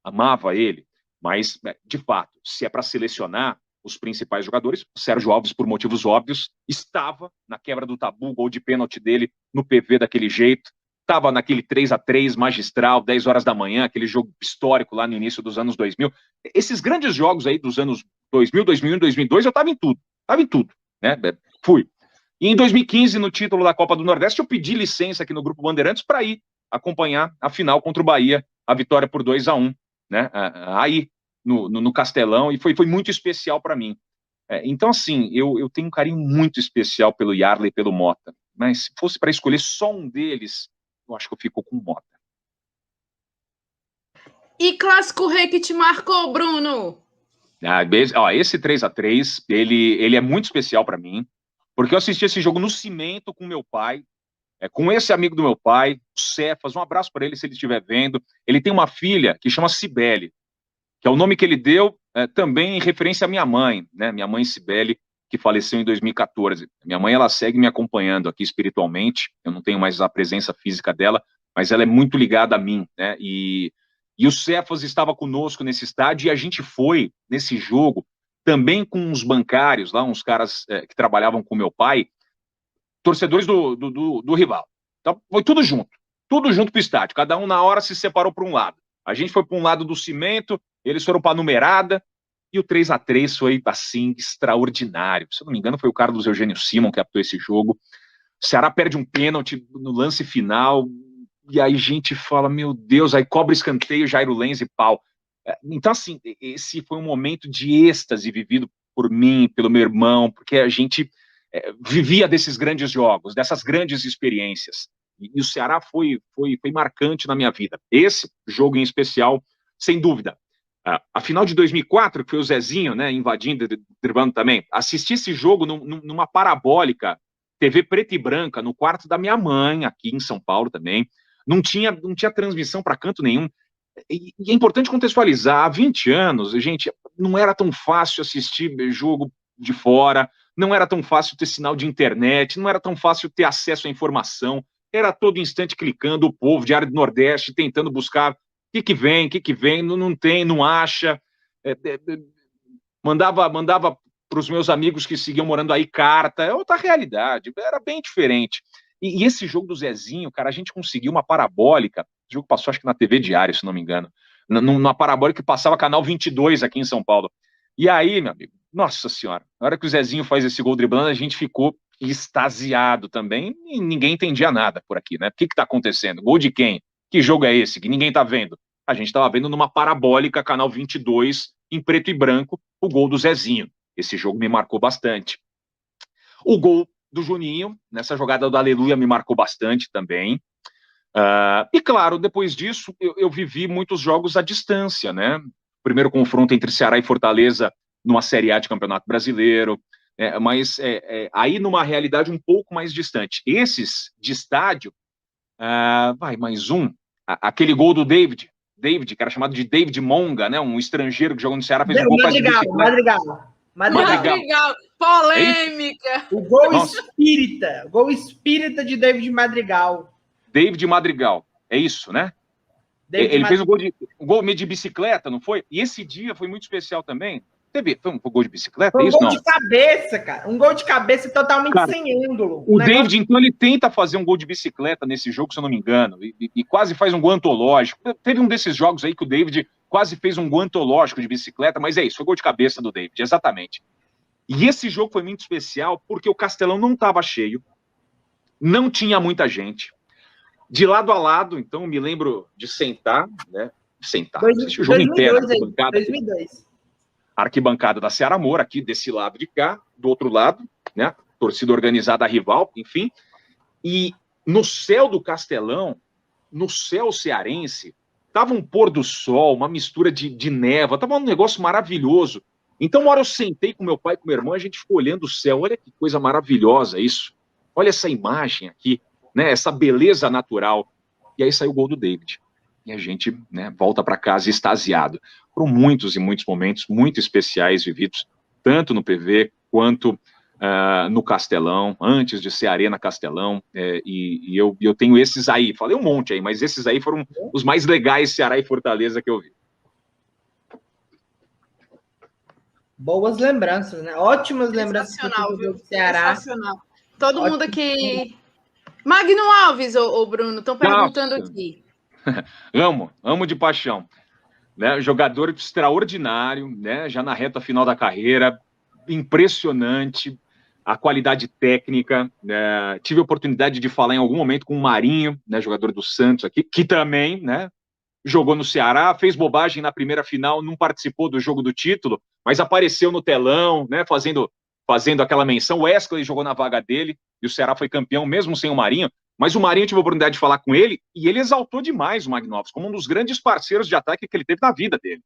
amava ele. Mas, de fato, se é para selecionar os principais jogadores, o Sérgio Alves, por motivos óbvios, estava na quebra do tabu, gol de pênalti dele no PV daquele jeito, estava naquele 3-3 magistral, 10 horas da manhã, aquele jogo histórico lá no início dos anos 2000. Esses grandes jogos aí dos anos 2000, 2001, 2002, eu estava em tudo, né? Fui. E em 2015, no título da Copa do Nordeste, eu pedi licença aqui no Grupo Bandeirantes para ir acompanhar a final contra o Bahia, a vitória por 2-1, né? Aí, no Castelão, e foi muito especial para mim. Então, assim, eu tenho um carinho muito especial pelo Yarley e pelo Mota, mas se fosse para escolher só um deles, eu acho que eu fico com o Mota. E clássico rei que te marcou, Bruno? Esse 3-3, ele é muito especial para mim, porque eu assisti esse jogo no Cimento com meu pai, com esse amigo do meu pai, o Cefas, um abraço para ele se ele estiver vendo. Ele tem uma filha que chama Cibele, que é o nome que ele deu também em referência à minha mãe, né? Minha mãe Cibele, que faleceu em 2014. Minha mãe, ela segue me acompanhando aqui espiritualmente, eu não tenho mais a presença física dela, mas ela é muito ligada a mim, né? E o Cefas estava conosco nesse estádio, e a gente foi nesse jogo também com uns bancários lá, uns caras que trabalhavam com meu pai, torcedores do rival. Então, foi tudo junto pro estádio, cada um na hora se separou para um lado. A gente foi para um lado do Cimento, eles foram para a Numerada, e o 3-3 foi, assim, extraordinário. Se eu não me engano, foi o Carlos Eugênio Simon que apitou esse jogo. O Ceará perde um pênalti no lance final, e aí a gente fala, meu Deus, aí cobra escanteio, Jairo Lenz e pau. Então, assim, esse foi um momento de êxtase vivido por mim, pelo meu irmão, porque a gente vivia desses grandes jogos, dessas grandes experiências. E o Ceará foi marcante na minha vida. Esse jogo em especial, sem dúvida. A final de 2004, que foi o Zezinho, né, invadindo, driblando também, assisti esse jogo numa parabólica, TV preta e branca, no quarto da minha mãe, aqui em São Paulo também. Não tinha transmissão para canto nenhum. E é importante contextualizar, há 20 anos, gente, não era tão fácil assistir jogo de fora, não era tão fácil ter sinal de internet, não era tão fácil ter acesso à informação, era todo instante clicando, o povo de área do Nordeste tentando buscar o que vem, não tem, não acha, mandava para os meus amigos que seguiam morando aí carta, é outra realidade, era bem diferente. E esse jogo do Zezinho, cara, a gente conseguiu uma parabólica, o jogo passou acho que na TV Diário, se não me engano, numa parabólica que passava canal 22 aqui em São Paulo. E aí, meu amigo, nossa senhora, na hora que o Zezinho faz esse gol driblando, a gente ficou extasiado também, e ninguém entendia nada por aqui, né? O que tá acontecendo? Gol de quem? Que jogo é esse que ninguém tá vendo? A gente tava vendo numa parabólica, canal 22, em preto e branco, o gol do Zezinho. Esse jogo me marcou bastante. O gol do Juninho, nessa jogada do Aleluia, me marcou bastante também. E claro, depois disso, eu vivi muitos jogos à distância, né? Primeiro confronto entre Ceará e Fortaleza numa Série A de Campeonato Brasileiro, mas aí numa realidade um pouco mais distante. Esses de estádio, mais um, aquele gol do David, que era chamado de David Monga, né? Um estrangeiro que jogou no Ceará, fez um gol quase de bicicleta. Madrigal, polêmica. O gol espírita de David Madrigal. David Madrigal, é isso, né? Ele fez um gol meio de bicicleta, não foi? E esse dia foi muito especial também. Foi um gol de bicicleta? Foi um isso, gol não? de cabeça, cara. Um gol de cabeça totalmente sem ângulo. O David, então, ele tenta fazer um gol de bicicleta nesse jogo, se eu não me engano, e quase faz um gol antológico. Teve um desses jogos aí que o David quase fez um gol antológico de bicicleta, mas é isso, foi gol de cabeça do David, exatamente. E esse jogo foi muito especial porque o Castelão não estava cheio, não tinha muita gente. De lado a lado, então, me lembro de sentar, né? Assistir o jogo inteiro. 2002. Arquibancada da Ceará Moura, aqui desse lado de cá, do outro lado, né? Torcida organizada rival, enfim. E no céu do Castelão, no céu cearense, tava um pôr do sol, uma mistura de névoa, tava um negócio maravilhoso. Então, uma hora eu sentei com meu pai e com meu irmão, a gente ficou olhando o céu, olha que coisa maravilhosa isso. Olha essa imagem aqui, né? Essa beleza natural. E aí saiu o gol do David. e a gente, né, volta para casa extasiado. Foram muitos e muitos momentos muito especiais vividos, tanto no PV quanto no Castelão, antes de ser Arena Castelão, e eu tenho esses aí, falei um monte aí, mas esses aí foram os mais legais, Ceará e Fortaleza, que eu vi. Boas lembranças, né? Ótimas lembranças do Ceará. Sensacional. Todo mundo aqui... Magno Alves, ô Bruno, estão perguntando aqui. Amo de paixão. Né? Jogador extraordinário, né? Já na reta final da carreira, impressionante, a qualidade técnica. Né? Tive a oportunidade de falar em algum momento com o Marinho, né? Jogador do Santos aqui, que também, né? Jogou no Ceará, fez bobagem na primeira final, não participou do jogo do título, mas apareceu no telão, né? Fazendo aquela menção. O Wesley jogou na vaga dele e o Ceará foi campeão, mesmo sem o Marinho. Mas o Marinho, tive a oportunidade de falar com ele e ele exaltou demais o Magno Alves como um dos grandes parceiros de ataque que ele teve na vida dele.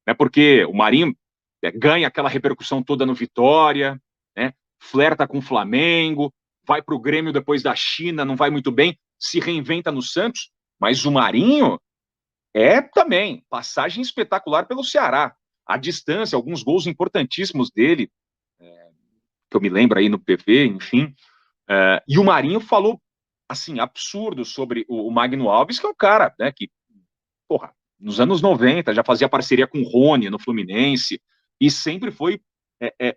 Né? Porque o Marinho ganha aquela repercussão toda no Vitória, né? Flerta com o Flamengo, vai para o Grêmio depois da China, não vai muito bem, se reinventa no Santos. Mas o Marinho também passagem espetacular pelo Ceará. A distância, alguns gols importantíssimos dele, que eu me lembro aí no PV, enfim. E o Marinho falou assim, absurdo sobre o Magno Alves, que é um cara, né, que, porra, nos anos 90 já fazia parceria com o Rony no Fluminense e sempre foi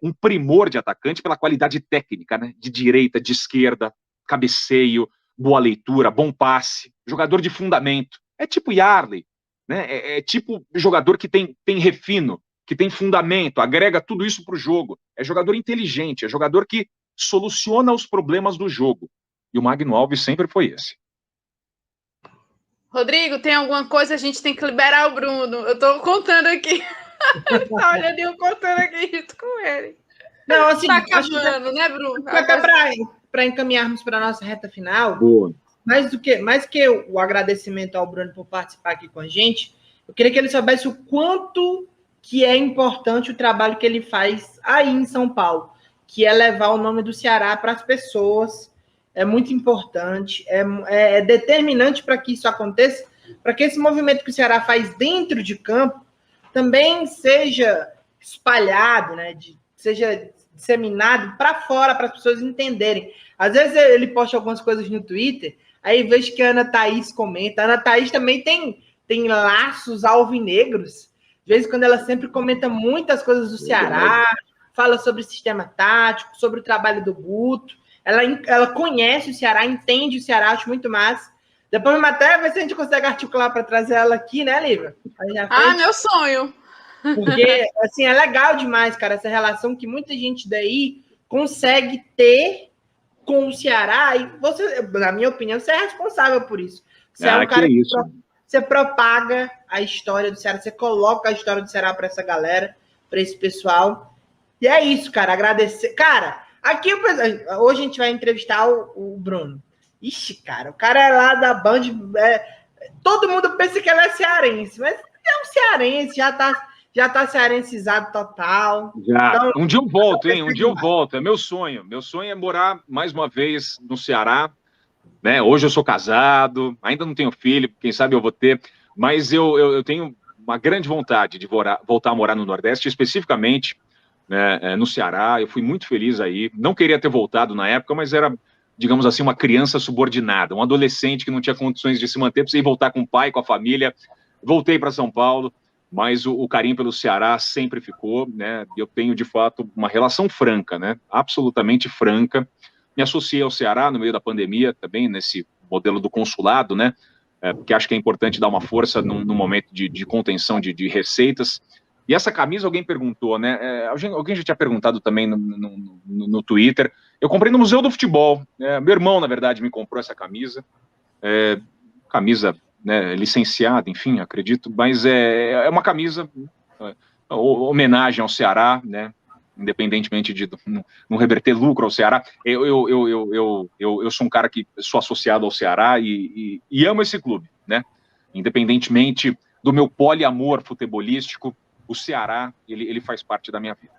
um primor de atacante pela qualidade técnica, né, de direita, de esquerda, cabeceio, boa leitura, bom passe, jogador de fundamento. É tipo Yarley, né, é tipo jogador que tem refino, que tem fundamento, agrega tudo isso para o jogo. É jogador inteligente, é jogador que soluciona os problemas do jogo. E o Magno Alves sempre foi esse. Rodrigo, tem alguma coisa? A gente tem que liberar o Bruno. Eu tô contando aqui. Ele tá olhando e eu contando aqui junto com ele. Não, assim, tá acabando, né, Bruno? Até para encaminharmos para a nossa reta final, boa. Mais que o agradecimento ao Bruno por participar aqui com a gente, eu queria que ele soubesse o quanto que é importante o trabalho que ele faz aí em São Paulo, que é levar o nome do Ceará para as pessoas. É muito importante, é determinante para que isso aconteça, para que esse movimento que o Ceará faz dentro de campo também seja espalhado, né, seja disseminado para fora, para as pessoas entenderem. Às vezes ele posta algumas coisas no Twitter, aí vejo que a Ana Thaís comenta. A Ana Thaís também tem laços alvinegros. De vez em quando ela sempre comenta muitas coisas do Ceará, fala sobre o sistema tático, sobre o trabalho do Guto. Ela conhece o Ceará, entende o Ceará, acho muito massa. Depois até ver se a gente consegue articular para trazer ela aqui, né, Lívia? Meu sonho! Porque, assim, é legal demais, cara, essa relação que muita gente daí consegue ter com o Ceará. E você, na minha opinião, você é responsável por isso. Você é um cara que você propaga a história do Ceará, você coloca a história do Ceará para essa galera, para esse pessoal. E é isso, cara, agradecer. Cara, aqui hoje a gente vai entrevistar o Bruno. Ixi, cara, o cara é lá da Band. Todo mundo pensa que ele é cearense, mas é um cearense, já tá cearencizado total. Já. Então, um dia eu volto, hein? Um dia eu volto. É meu sonho. Meu sonho é morar mais uma vez no Ceará. Né? Hoje eu sou casado, ainda não tenho filho, quem sabe eu vou ter, mas eu tenho uma grande vontade de voltar a morar no Nordeste, especificamente, né, no Ceará. Eu fui muito feliz aí. Não queria ter voltado na época, mas era, digamos assim, uma criança subordinada, um adolescente que não tinha condições de se manter, precisei voltar com o pai, com a família. Voltei para São Paulo, mas o carinho pelo Ceará sempre ficou, né? Eu tenho, de fato, uma relação franca, né? Absolutamente franca. Me associei ao Ceará no meio da pandemia, também nesse modelo do consulado, né? Porque acho que é importante dar uma força no momento de contenção de receitas. E essa camisa, alguém perguntou, né? Alguém já tinha perguntado também no Twitter. Eu comprei no Museu do Futebol. Meu irmão, na verdade, me comprou essa camisa. Camisa, né, licenciada, enfim, acredito. Mas é uma camisa, homenagem ao Ceará, né? Independentemente de não reverter lucro ao Ceará. Eu sou um cara que sou associado ao Ceará e amo esse clube, né? Independentemente do meu poliamor futebolístico, o Ceará, ele faz parte da minha vida.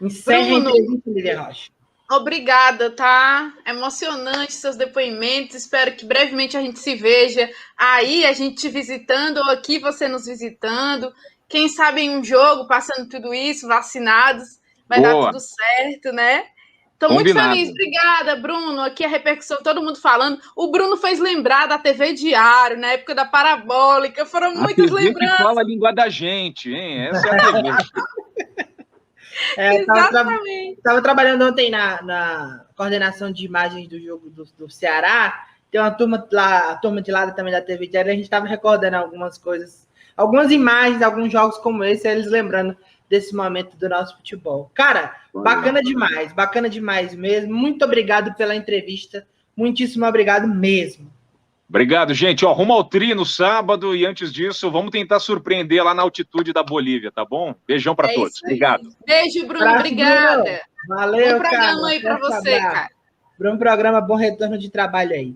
Encerra a entrevista, Lívia Rocha. Obrigada, tá? Emocionante seus depoimentos. Espero que brevemente a gente se veja aí, a gente te visitando, ou aqui você nos visitando. Quem sabe em um jogo, passando tudo isso, vacinados, vai dar tudo certo, né? Estou muito feliz. Obrigada, Bruno. Aqui a repercussão, todo mundo falando. O Bruno fez lembrar da TV Diário, na época da Parabólica. Foram muitas lembranças. Que fala a língua da gente, hein? Essa é a TV. Exatamente. Estava trabalhando ontem na coordenação de imagens do jogo do Ceará. Tem uma turma lá, a turma de lá também da TV Diário, a gente estava recordando algumas coisas, algumas imagens, alguns jogos como esse, eles lembrando desse momento do nosso futebol. Cara, bacana demais mesmo. Muito obrigado pela entrevista. Muitíssimo obrigado mesmo. Obrigado, gente. Ó, rumo ao Tri no sábado e antes disso, vamos tentar surpreender lá na altitude da Bolívia, tá bom? Beijão para todos. Obrigado. Beijo, Bruno. Obrigada. Valeu, bom programa aí para você, cara. Bom programa, bom retorno de trabalho aí.